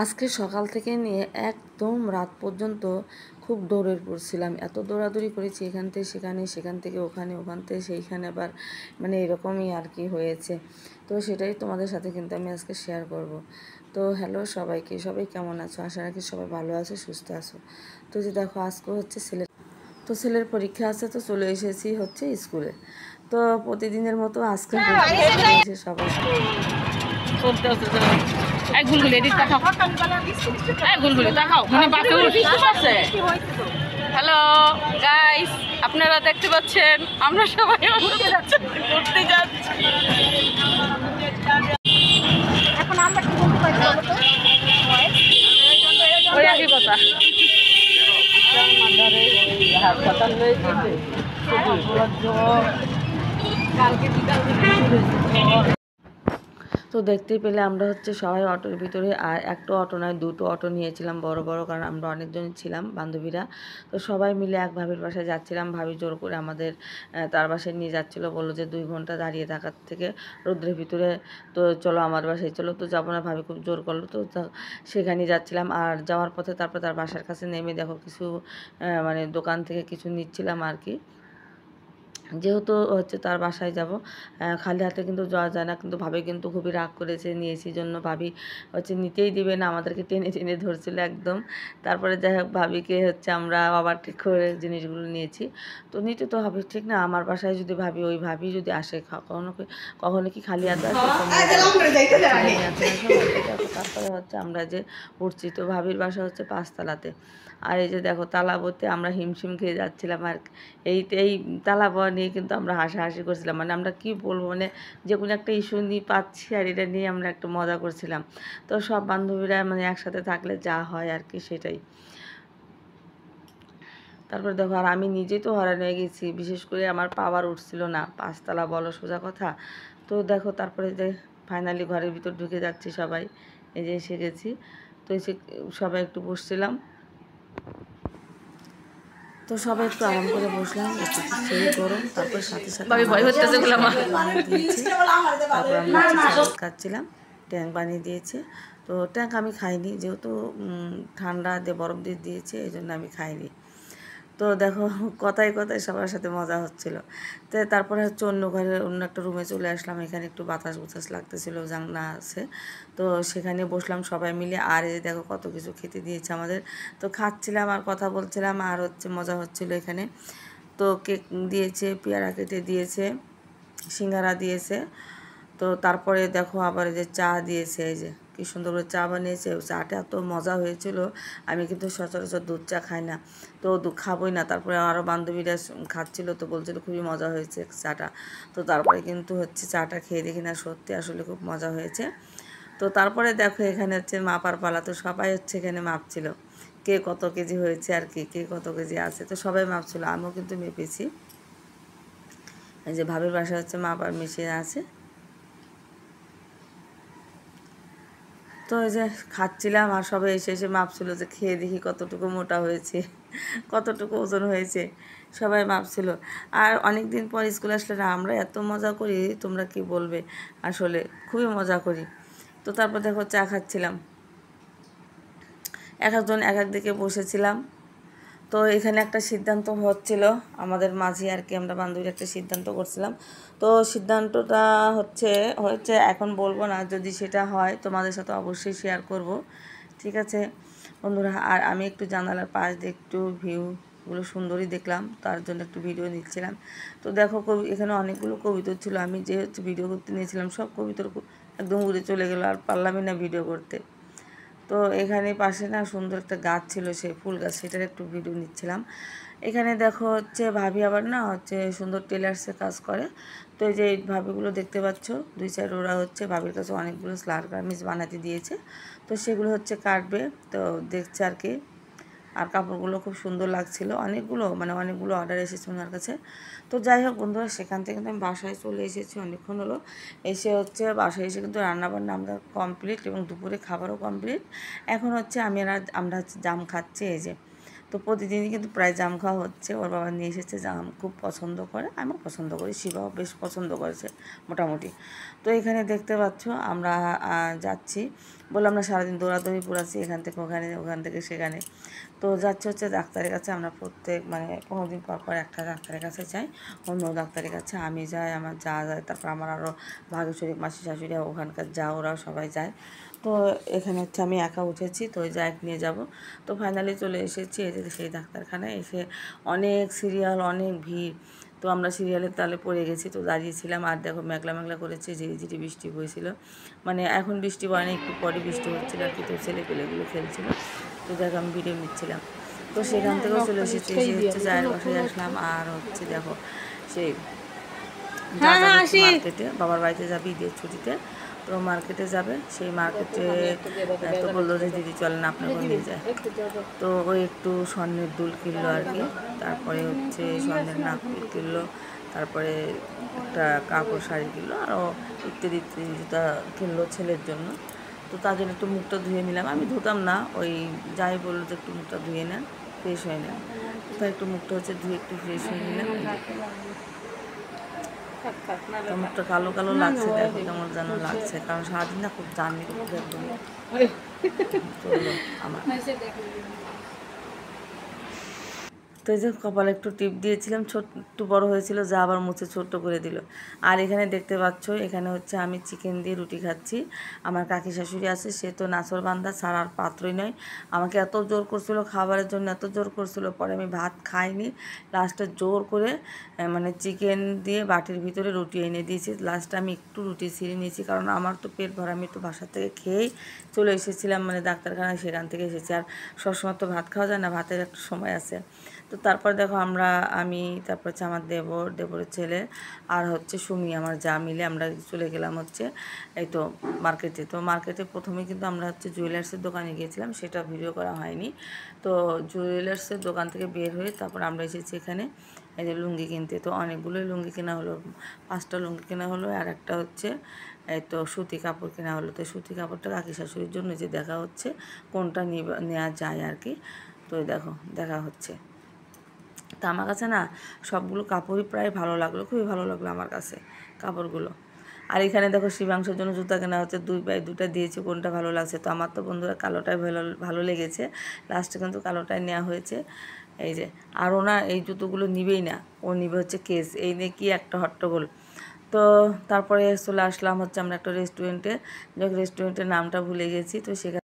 আজকে সকাল থেকে নিয়ে একদম রাত পর্যন্ত খুব দৌড়ের পড়ছিলাম। এত দৌড়াদৌড়ি করেছি এখান থেকে সেখানে, সেখান থেকে ওখানে, ওখান থেকে সেইখানে, আবার মানে এরকমই আর কি হয়েছে। তো সেটাই তোমাদের সাথে কিন্তু আমি আজকে শেয়ার করব। তো হ্যালো সবাইকে, সবাই কেমন আছো? আশা রাখি সবাই ভালো আছো, সুস্থ আছো। তো যে দেখো আজকে হচ্ছে ছেলের পরীক্ষা আছে, তো চলে এসেছি হচ্ছে স্কুলে। তো প্রতিদিনের মতো আজকে এসে সবাই গুলগুলি এদিক তাকাও, গুলগুলি তাকাও, মানে বাসে আছে। হ্যালো গাইস, আপনারা দেখতে পাচ্ছেন আমরা সবাই ঘুরতে যাচ্ছি। এখন আমরা কি বলতে পারি বলো তো? ওই একই কথা। কালকে বিকাল তো দেখতেই পেলে আমরা হচ্ছে সবাই অটোর ভিতরে, আর একটা অটো নয় দুটো অটো নিয়েছিলাম বড় বড়, কারণ আমরা অনেকজনই ছিলাম বান্ধবীরা। তো সবাই মিলে এক ভাবির বাসায় যাচ্ছিলাম। ভাবি জোর করে আমাদের তার বাসায় নিয়ে যাচ্ছিলো, বললো যে 2 ঘন্টা দাঁড়িয়ে থাকার থেকে রোদ্রের ভিতরে তো চলো আমার বাসায় চলো। তো যাবো না, ভাবি খুব জোর করলো, তো সেখানেই যাচ্ছিলাম। আর যাওয়ার পথে তারপর তার বাসার কাছে নেমে দেখো কিছু মানে দোকান থেকে কিছু নিচ্ছিলাম আর কি। যেহেতু হচ্ছে তার বাসায় যাব, খালি হাতে কিন্তু যাওয়া যায় না। কিন্তু ভাবি কিন্তু খুবই রাগ করেছে, নিয়েছি জন্য ভাবি হচ্ছে নিতেই দিবে না, আমাদেরকে টেনে টেনে ধরছিল একদম। তারপরে যাই হোক ভাবিকে হচ্ছে আমরা ওভারটেক করে জিনিসগুলো নিয়েছি। তো নিতে তো হবে, ঠিক না? আমার বাসায় যদি ওই ভাবি যদি আসে কখনো কখনো কি খালি হাতে আসে? তারপরে হচ্ছে আমরা যে উঠছি, তো ভাবির বাসা হচ্ছে 5 তলাতে। আর এই যে দেখো তালাবতে আমরা হিমশিম খেয়ে যাচ্ছিলাম। আর এই তালাবো নিয়ে কিন্তু আমরা হাসাহাসি করছিলাম, মানে আমরা কি বলবো, মানে যে কোনো একটা ইস্যু নিয়ে পাচ্ছি আর এটা নিয়ে আমরা একটু মজা করছিলাম। তো সব বান্ধবীরা মানে একসাথে থাকলে যা হয় আর কি সেটাই। তারপরে দেখো আর আমি নিজেই তো হয়রান হয়ে গেছি, বিশেষ করে আমার পাওয়ার উঠছিল না, 5 তলা বলো সোজা কথা। তো দেখো তারপরে যে ফাইনালি ঘরের ভিতর ঢুকে যাচ্ছি সবাই, এই যে এসে গেছি। তো এসে সবাই একটু বসছিলাম, তো সবাই একটু আরাম করে বসলাম, একটু সেই গরম। তারপর সাথে সাথে তারপর আমরা খাচ্ছিলাম, ট্যাঙ্ক বানিয়ে দিয়েছে। তো ট্যাঙ্ক আমি খাইনি, যেহেতু ঠান্ডা দিয়ে বরফ দিয়ে দিয়েছে এই জন্য আমি খাইনি। তো দেখো কথায় কথায় সবার সাথে মজা হচ্ছিল। তো তারপরে হচ্ছে অন্য ঘরে অন্য একটা রুমে চলে আসলাম, এখানে একটু বাতাস বুতাস লাগতেছিল, জানলা আছে। তো সেখানে বসলাম সবাই মিলে। আর এই দেখো কত কিছু খেতে দিয়েছে আমাদের। তো খাচ্ছিলাম আর কথা বলছিলাম, আর হচ্ছে মজা হচ্ছিল এখানে। তো কেক দিয়েছে, পেয়ারা কেটে দিয়েছে, সিঙ্গারা দিয়েছে। তো তারপরে দেখো আবার এই যে চা দিয়েছে, এই যে কি সুন্দর করে চা বানিয়েছে। চাটা এত মজা হয়েছিল, আমি কিন্তু সচরাচর দুধ চা খাই না, তো দুধ খাবোই না। তারপরে আরও বান্ধবীরা খাচ্ছিল, তো বলছিল খুবই মজা হয়েছে চাটা। তো তারপরে কিন্তু হচ্ছে চাটা খেয়ে দেখি না, সত্যি আসলে খুব মজা হয়েছে। তো তারপরে দেখো এখানে হচ্ছে মাপার পালা, তো সবাই হচ্ছে এখানে মাপছিল কে কত কেজি হয়েছে আর কি, কে কত কেজি আছে। তো সবাই মাপছিল, আমিও কিন্তু মেপেছি। এই যে ভাবির বাসা হচ্ছে মাপার মেশিন আছে। তো এই যে খাচ্ছিলাম আর সবাই এসে এসে মাপছিল যে খেয়ে দেখি কতটুকু মোটা হয়েছে, কতটুকু ওজন হয়েছে, সবাই মাপছিল। আর অনেক দিন পর স্কুলে আসলে না আমরা এত মজা করি, তোমরা কি বলবে, আসলে খুবই মজা করি। তো তারপর দেখো চা খাচ্ছিলাম, এক একজন এক এক দিকে বসেছিলাম। তো এখানে একটা সিদ্ধান্ত হচ্ছিল আমাদের মাঝে আর কি, আমরা বান্ধবীর একটা সিদ্ধান্ত করছিলাম। তো সিদ্ধান্তটা হচ্ছে এখন বলবো না, যদি সেটা হয় তোমাদের সাথে অবশ্যই শেয়ার করব, ঠিক আছে বন্ধুরা। আর আমি একটু জানালার পাশ দিয়ে একটু ভিউগুলো সুন্দরই দেখলাম, তার জন্য একটু ভিডিও নিচ্ছিলাম। তো দেখো এখানে অনেকগুলো কবিতর ছিল, আমি যে হচ্ছে ভিডিও করতে নিয়েছিলাম সব কবিতর একদম উড়ে চলে গেলো, আর পারলামই না ভিডিও করতে। তো এখানে পাশে না সুন্দর একটা গাছ ছিল, সেই ফুল গাছ, সেটার একটু ভিডিও নিচ্ছিলাম। এখানে দেখো হচ্ছে ভাবি আবার না হচ্ছে সুন্দর টেলার্সে কাজ করে। তো এই যে এই ভাবিগুলো দেখতে পাচ্ছ, 2-4 ওরা হচ্ছে ভাবির কাছে অনেকগুলো স্লার কামিজ বানাতে দিয়েছে, তো সেগুলো হচ্ছে কাটবে। তো দেখছে আর কি। আর কাপড়গুলো খুব সুন্দর লাগছিল, অনেকগুলো অর্ডার এসেছে ওনার কাছে। তো যাই হোক বন্ধুরা, সেখান থেকে কিন্তু আমি বাসায় চলে এসেছি, অনেকক্ষণ হলো। এসে হচ্ছে বাসায় এসে কিন্তু রান্নাবান্না আমরা কমপ্লিট, এবং দুপুরে খাবারও কমপ্লিট। এখন হচ্ছে আমরা হচ্ছে জাম খাচ্ছি, এই যে তো প্রতিদিনই কিন্তু প্রায় জাম খাওয়া হচ্ছে। ওর বাবা নিয়ে এসেছে, জাম খুব পছন্দ করে, আমিও পছন্দ করি, শিবাও বেশ পছন্দ করেছে মোটামুটি। তো এখানে দেখতে পাচ্ছ আমরা যাচ্ছি, বললাম না সারাদিন দৌড়াদৌড়ি পুরাচ্ছি, এখান থেকে ওখানে, ওখান থেকে সেখানে। তো যাচ্ছে হচ্ছে ডাক্তারের কাছে। আমরা প্রত্যেক মানে 15 দিন পর পর একটা ডাক্তারের কাছে যাই, অন্য ডাক্তারের কাছে আমি যাই, আমার যা যায়, তারপর আমার আরও ভাগেশ্বরী মাসি শাশুড়ি ওখানকার যা, ওরাও সবাই যায়। তো এখানে হচ্ছে আমি একা উঠেছি, তো ওই জায়গা নিয়ে যাব। তো ফাইনালি চলে এসেছি এই যে সেই ডাক্তারখানায়। এসে অনেক সিরিয়াল, অনেক ভিড়। তো আমরা সিরিয়ালের তালে পড়ে গেছি, তো দাঁড়িয়েছিলাম। আর দেখো মেঘলা মেঘলা করেছে, ঝিরিঝিরি বৃষ্টি হয়েছিল, মানে এখন বৃষ্টি পড়েনি, একটু পরে বৃষ্টি হচ্ছিল আর কি। তো ছেলেপেলেগুলো খেলছিল, তো দেখো আমি ভিডিও নিচ্ছিলাম। তো সেখান থেকেও চলে এসেছি, এসে হচ্ছে চায়ের বাসায় আসলাম। আর হচ্ছে দেখো সেই মার্কেটে, বাবার বাড়িতে যাবে ঈদের ছুটিতে, তো মার্কেটে যাবে। সেই মার্কেটে তো বললো যে দিদি চলেন আপনাকে নিয়ে যায়। তো ওই একটু স্বর্ণের দুল কিনলো আর কি, তারপরে হচ্ছে স্বর্ণের নাকফুল কিনলো, তারপরে একটা কাপড় শাড়ি কিনলো, আরও ইত্যাদি ইত্যাদি জুতা কিনলো ছেলের জন্য। তো তার জন্য একটু মুখটা ধুয়ে নিলাম, আমি ধুতাম না, ওই যাই বললো যে একটু মুখটা ধুয়ে নেন, ফ্রেশ হয়ে নেন। তো একটু মুখটা হচ্ছে ধুয়ে একটু ফ্রেশ হয়ে নিলাম। মুখটা কালো কালো লাগছে, দেখো কেমন যেন লাগছে, কারণ সারাদিন না খুব জার্নি করতে একদম চললো আমার। তো এই যে কপালে একটু টিপ দিয়েছিলাম, একটু বড় হয়েছিল, যা আবার মুছে ছোট্ট করে দিল। আর এখানে দেখতে পাচ্ছ, এখানে হচ্ছে আমি চিকেন দিয়ে রুটি খাচ্ছি। আমার কাকি শাশুড়ি আছে, সে তো নাচর বান্দা, ছাড়ার পাত্রই নয়। আমাকে এত জোর করছিল খাবারের জন্য, এত জোর করছিল, পরে আমি ভাত খাইনি। লাস্টে জোর করে মানে চিকেন দিয়ে বাটির ভিতরে রুটি এনে দিয়েছি। লাস্টে আমি একটু রুটি ছিঁড়ে নিয়েছি, কারণ আমার তো পেট ভরা, আমি তো বাসা থেকে খেয়েই চলে এসেছিলাম, মানে ডাক্তারখানায় সেখান থেকে এসেছি। আর সবসময় তো ভাত খাওয়া যায় না, ভাতের একটা সময় আছে। তো তারপর দেখো আমি, তারপর হচ্ছে আমার দেবরের ছেলে, আর হচ্ছে সুমি আমার যা, মিলে আমরা চলে গেলাম হচ্ছে এই তো মার্কেটে। তো মার্কেটে প্রথমে কিন্তু আমরা হচ্ছে জুয়েলার্সের দোকানে গিয়েছিলাম, সেটা ভিডিও করা হয়নি। তো জুয়েলার্সের দোকান থেকে বের হয়ে তারপর আমরা এসেছি এখানে এই যে লুঙ্গি কিনতে। তো অনেকগুলোই লুঙ্গি কেনা হলো, 5টা লুঙ্গি কেনা হলো, আর একটা হচ্ছে এই তো সুতি কাপড় কেনা হলো। তো সুতি কাপড়টা কাকি শাশুড়ির জন্য যে দেখা হচ্ছে কোনটা নেওয়া যায় আর কি। তো দেখো দেখা হচ্ছে। তো আমার কাছে না সবগুলো কাপড়ই প্রায় ভালো লাগলো, খুবই ভালো লাগলো আমার কাছে কাপড়গুলো। আর এখানে দেখো শিবাংশের জন্য জুতা কেনা হচ্ছে, 2 পায়ে 2টা দিয়েছে, কোনটা ভালো লাগছে। তো আমার তো বন্ধুরা কালোটাই ভালো লেগেছে, লাস্টে কিন্তু কালোটাই নেওয়া হয়েছে। এই যে আর ও না এই জুতোগুলো নিবেই না, ও নিবে হচ্ছে কেস, এই নিয়ে কি একটা হট্টগোল। তো তারপরে চলে আসলাম হচ্ছে আমরা একটা রেস্টুরেন্টে, রেস্টুরেন্টের নামটা ভুলে গেছি। তো সেখানে